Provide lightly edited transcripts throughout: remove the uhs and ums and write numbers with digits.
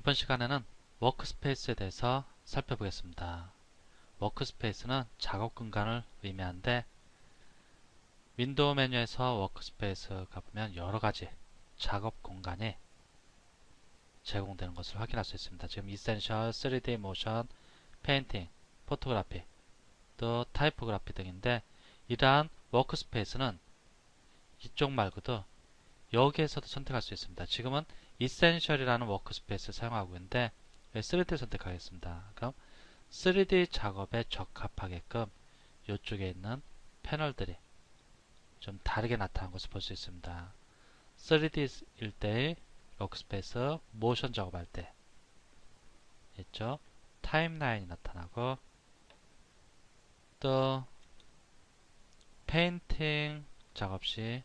이번 시간에는 워크스페이스에 대해서 살펴보겠습니다. 워크스페이스는 작업 공간을 의미하는데 윈도우 메뉴에서 워크스페이스 가보면 여러가지 작업 공간이 제공되는 것을 확인할 수 있습니다. 지금 이센셜, 3D 모션, 페인팅, 포토그래피, 또 타이포그래피 등인데 이러한 워크스페이스는 이쪽 말고도 여기에서도 선택할 수 있습니다. 지금은 이센셜이라는 워크스페이스를 사용하고 있는데 3D 선택하겠습니다. 그럼 3D 작업에 적합하게끔 이쪽에 있는 패널들이 좀 다르게 나타난 것을 볼 수 있습니다. 3D일 때의 워크스페이스, 모션 작업할 때 있죠. 타임라인이 나타나고 또 페인팅 작업 시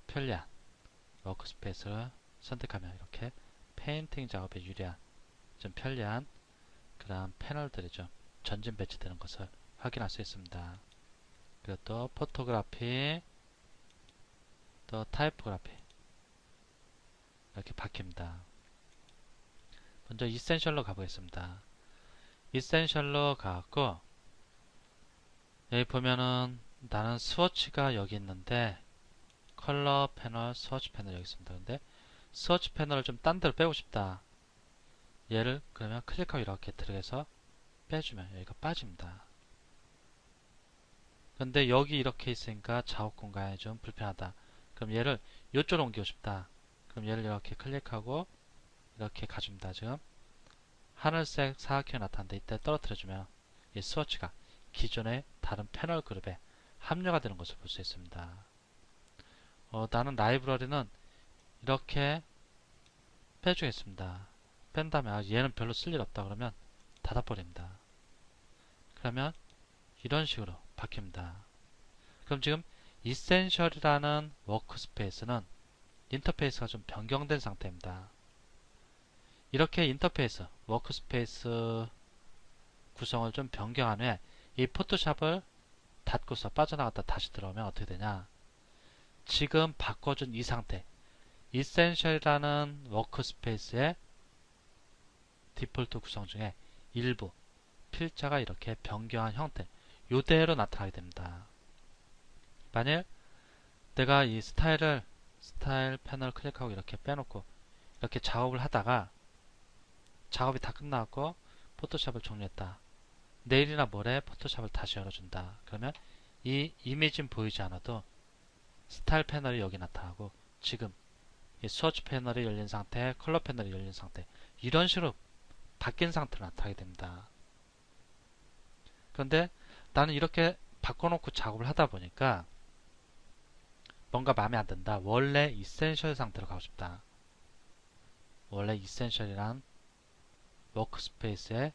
편리한 워크스페이스를 선택하면 이렇게 페인팅 작업에 유리한 좀 편리한 그런 패널들이 좀 전진 배치되는 것을 확인할 수 있습니다. 그리고 또 포토그래피, 또 타이포그래피 이렇게 바뀝니다. 먼저 이센셜로 가보겠습니다. 이센셜로 가고 여기 보면은 나는 스워치가 여기 있는데 컬러 패널, 스워치 패널 여기 있습니다. 근데 스워치 패널을 좀 딴 데로 빼고 싶다. 얘를 그러면 클릭하고 이렇게 들어가서 빼주면 여기가 빠집니다. 근데 여기 이렇게 있으니까 작업 공간이 좀 불편하다. 그럼 얘를 이쪽으로 옮기고 싶다. 그럼 얘를 이렇게 클릭하고 이렇게 가줍니다. 지금 하늘색 사각형이 나타나는데 이때 떨어뜨려주면 이 스워치가 기존의 다른 패널 그룹에 합류가 되는 것을 볼 수 있습니다. 나는 라이브러리는 이렇게 빼주겠습니다. 뺀 다음에 얘는 별로 쓸 일 없다 그러면 닫아버립니다. 그러면 이런 식으로 바뀝니다. 그럼 지금 이센셜이라는 워크스페이스는 인터페이스가 좀 변경된 상태입니다. 이렇게 인터페이스, 워크스페이스 구성을 좀 변경한 후에 이 포토샵을 닫고서 빠져나갔다 다시 들어오면 어떻게 되냐? 지금 바꿔준 이 상태, 이센셜이라는 워크스페이스의 디폴트 구성 중에 일부 필자가 이렇게 변경한 형태, 이대로 나타나게 됩니다. 만일 내가 이 스타일 패널 클릭하고 이렇게 빼놓고 이렇게 작업을 하다가 작업이 다 끝나고 포토샵을 종료했다. 내일이나 모레 포토샵을 다시 열어준다. 그러면 이 이미지는 보이지 않아도 스타일 패널이 여기 나타나고 지금 이 스워치 패널이 열린 상태, 컬러 패널이 열린 상태 이런 식으로 바뀐 상태로 나타나게 됩니다. 그런데 나는 이렇게 바꿔놓고 작업을 하다 보니까 뭔가 마음에 안 든다. 원래 이센셜 상태로 가고 싶다. 원래 이센셜이란 워크스페이스의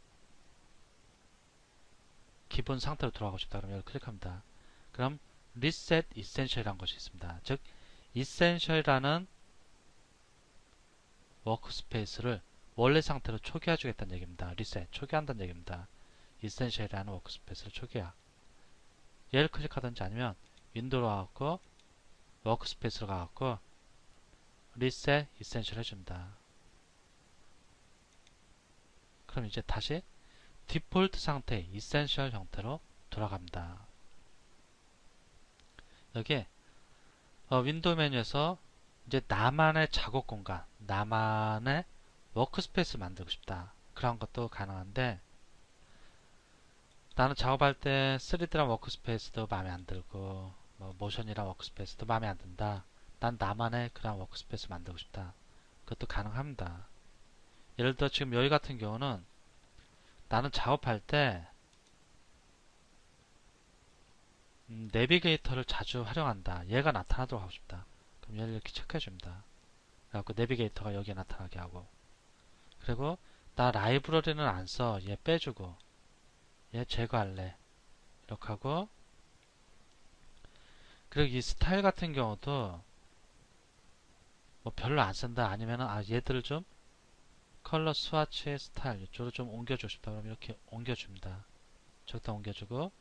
기본 상태로 돌아가고 싶다. 그럼 여기 클릭합니다. 그럼 리셋 이센셜이라는 것이 있습니다. 즉 이센셜이라는 워크스페이스를 원래 상태로 초기화 주겠다는 얘기입니다. 리셋, 초기화한다는 얘기입니다. 이센셜이라는 워크스페이스를 초기화. 얘를 클릭하든지 아니면 윈도우로 가고 워크스페이스로 가고 리셋 이센셜 해줍니다. 그럼 이제 다시 디폴트 상태의 이센셜 형태로 돌아갑니다. 여기 윈도우 메뉴에서 이제 나만의 작업 공간, 나만의 워크스페이스 만들고 싶다. 그런 것도 가능한데 나는 작업할 때 3D랑 워크스페이스도 마음에 안 들고 모션이랑 워크스페이스도 마음에 안 든다. 난 나만의 그런 워크스페이스 만들고 싶다. 그것도 가능합니다. 예를 들어 지금 여기 같은 경우는 나는 작업할 때 내비게이터를 자주 활용한다. 얘가 나타나도록 하고 싶다. 그럼 얘를 이렇게 체크해 줍니다. 그래갖고 내비게이터가 여기에 나타나게 하고 그리고 나 라이브러리는 안 써. 얘 빼주고 얘 제거할래. 이렇게 하고 그리고 이 스타일 같은 경우도 뭐 별로 안 쓴다. 아니면은 얘들을 좀 컬러 스와치 스타일 이쪽으로 좀 옮겨주고 싶다. 그러면 이렇게 옮겨줍니다. 저기다 옮겨주고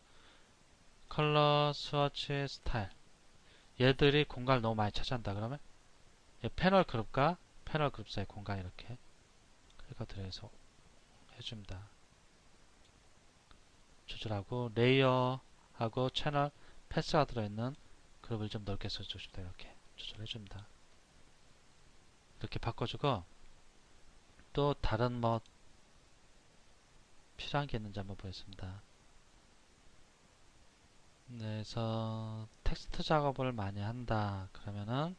컬러 스와치 스타일 얘들이 공간을 너무 많이 차지한다. 그러면 패널 그룹과 패널 그룹 사이 공간 이렇게 클릭하고 들어가서 해줍니다. 조절하고 레이어하고 채널 패스가 들어있는 그룹을 좀 넓게 써주고 싶다. 이렇게 조절해줍니다. 이렇게 바꿔주고 또 다른 뭐 필요한 게 있는지 한번 보겠습니다. 그래서 텍스트 작업을 많이 한다. 그러면은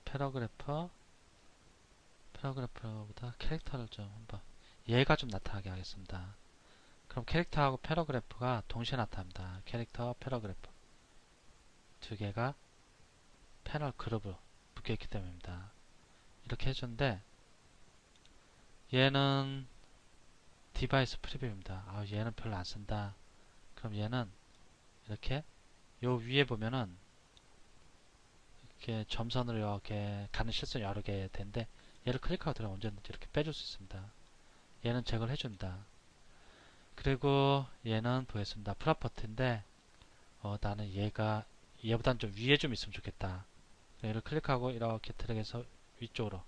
패러그래퍼보다 캐릭터를 좀 한번 얘가 좀 나타나게 하겠습니다. 그럼 캐릭터하고 패러그래프가 동시에 나타납니다. 캐릭터, 패러그래프 두 개가 패널 그룹으로 묶여있기 때문입니다. 이렇게 해줬는데 얘는 디바이스 프리뷰입니다. 얘는 별로 안 쓴다. 그럼 얘는 이렇게 요 위에 보면은 이렇게 점선으로 이렇게 가는 실선이 여러 개 되는데 얘를 클릭하고 들어가면 언제든지 이렇게 빼줄 수 있습니다. 얘는 제거를 해줍니다. 그리고 얘는 보겠습니다. 프로퍼티인데 나는 얘보다는 좀 위에 좀 있으면 좋겠다. 얘를 클릭하고 이렇게 드래그해서 위쪽으로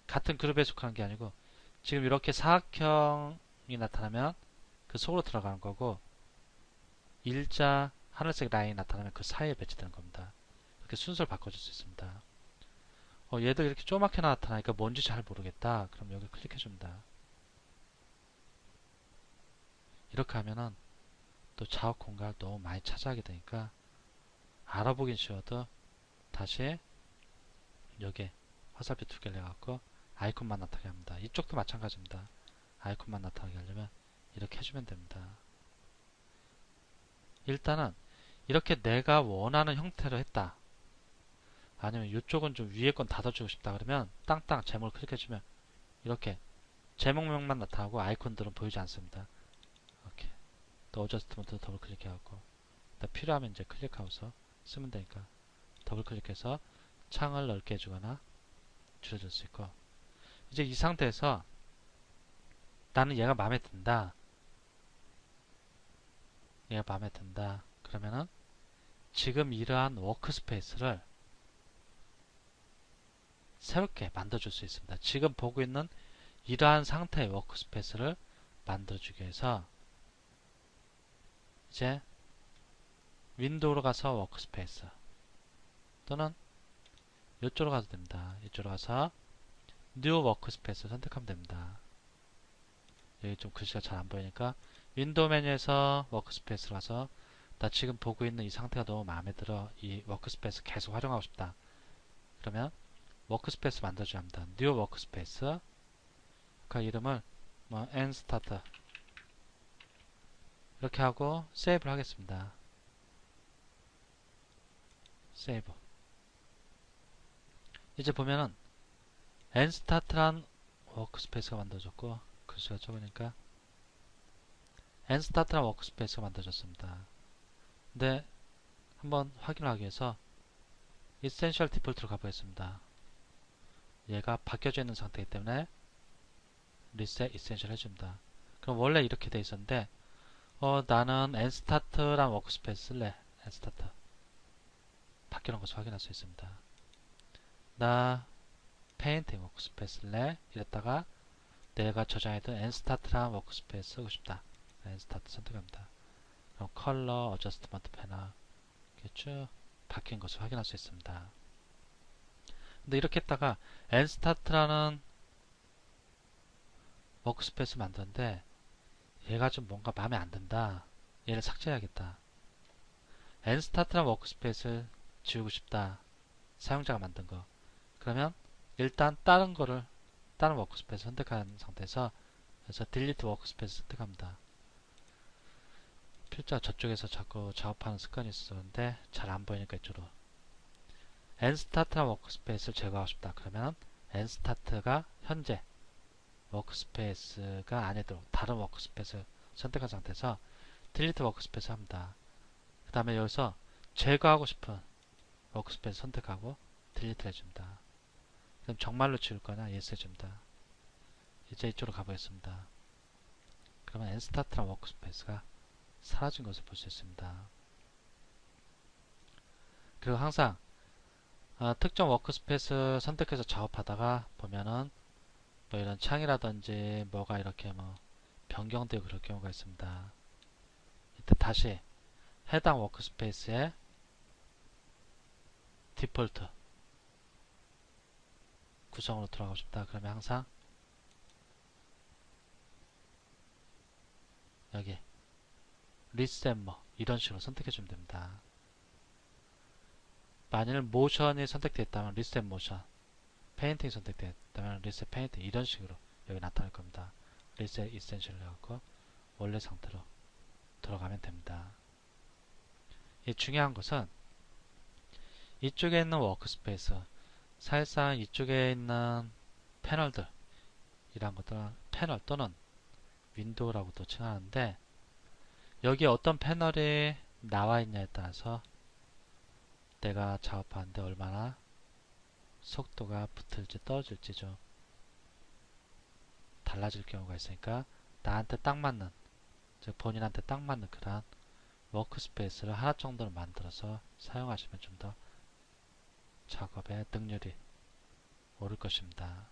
같은 그룹에 속하는 게 아니고 지금 이렇게 사각형이 나타나면 그 속으로 들어가는 거고 일자 하늘색 라인이 나타나면 그 사이에 배치되는 겁니다. 이렇게 순서를 바꿔줄 수 있습니다. 얘도 이렇게 조그맣게 나타나니까 뭔지 잘 모르겠다. 그럼 여기 클릭해줍니다. 이렇게 하면은 또 작업 공간을 너무 많이 차지하게 되니까 알아보긴 쉬워도 다시 여기에 화살표 두 개를 해갖고 아이콘만 나타나게 합니다. 이쪽도 마찬가지입니다. 아이콘만 나타나게 하려면 이렇게 해주면 됩니다. 일단은 이렇게 내가 원하는 형태로 했다. 아니면 이쪽은 좀 위에 건 닫아주고 싶다 그러면 땅땅 제목을 클릭해주면 이렇게 제목명만 나타나고 아이콘들은 보이지 않습니다. 이렇게 또 어저스트먼트 더블 클릭해갖고 필요하면 이제 클릭하고서 쓰면 되니까 더블 클릭해서 창을 넓게 해주거나 줄여줄 수 있고 이제 이 상태에서 나는 얘가 마음에 든다. 얘가 마음에 든다. 그러면은 지금 이러한 워크스페이스를 새롭게 만들어줄 수 있습니다. 지금 보고 있는 이러한 상태의 워크스페이스를 만들어주기 위해서 이제 윈도우로 가서 워크스페이스 또는 이쪽으로 가도 됩니다. 이쪽으로 가서 뉴 워크스페이스 선택하면 됩니다. 여기 좀 글씨가 잘 안 보이니까 윈도우 메뉴에서 워크스페이스로 가서 나 지금 보고 있는 이 상태가 너무 마음에 들어. 이 워크스페이스 계속 활용하고 싶다. 그러면 워크스페이스 만들어줘야 합니다. 뉴 워크스페이스 그 이름을 뭐 nstart 이렇게 하고 세이브를 하겠습니다. 세이브. 이제 보면은 nstart란 워크스페이스가 만들어졌고 글씨가 적으니까 nstart란 워크스페이스가 만들어졌습니다. 근데 한번 확인을 하기 위해서 essential default로 가보겠습니다. 얘가 바뀌어져 있는 상태이기 때문에 reset essential 해줍니다. 그럼 원래 이렇게 돼 있었는데 나는 nstart란 워크스페이스 쓸래. nstart 바뀌는 것을 확인할 수 있습니다. 나 페인팅 워크스페이스 쓸래. 이랬다가 내가 저장했던 nstart란 워크스페이스 쓰고 싶다. nstart 선택합니다. 그럼 컬러, 어저스트먼트 패널 이렇게 쭉 바뀐 것을 확인할 수 있습니다. 근데 이렇게 했다가 nstart라는 워크스페이스 만드는데 얘가 좀 뭔가 마음에 안 든다. 얘를 삭제해야겠다. nstart라는 워크스페이스를 지우고 싶다. 사용자가 만든 거. 그러면 일단 다른 워크스페이스 선택한 상태에서 그래서 delete 워크스페이스 선택합니다. 필자 저쪽에서 자꾸 작업하는 습관이 있었는데 잘 안 보이니까 이쪽으로 nstart라는 워크스페이스를 제거하고 싶다. 그러면 nstart가 현재 워크스페이스가 아니도록 다른 워크스페이스 선택한 상태에서 delete 워크스페이스 합니다. 그 다음에 여기서 제거하고 싶은 워크스페이스 선택하고 delete 해줍니다. 그럼 정말로 지울 거냐? yes 해줍니다. 이제 이쪽으로 가보겠습니다. 그러면 nstart라는 워크스페이스가 사라진 것을 볼 수 있습니다. 그리고 항상 특정 워크스페이스 선택해서 작업하다가 보면은 뭐 이런 창이라든지 뭐가 이렇게 뭐 변경되고 그럴 경우가 있습니다. 이때 다시 해당 워크스페이스의 디폴트 구성으로 돌아가고 싶다. 그러면 항상 여기 리셋 뭐 이런 식으로 선택해 주면 됩니다. 만일 모션이 선택되어 있다면 리셋 모션, 페인팅이 선택되어 있다면 리셋 페인팅 이런 식으로 여기 나타날 겁니다. 리셋 이센셜 해갖고 원래 상태로 들어가면 됩니다. 이 중요한 것은 이쪽에 있는 워크스페이스, 사실상 이쪽에 있는 패널들 이란 것들은 패널 또는 윈도우라고도 칭하는데 여기에 어떤 패널이 나와 있냐에 따라서 내가 작업하는데 얼마나 속도가 붙을지 떨어질지 좀 달라질 경우가 있으니까 나한테 딱 맞는, 즉 본인한테 딱 맞는 그런 워크스페이스를 하나 정도는 만들어서 사용하시면 좀 더 작업의 능률이 오를 것입니다.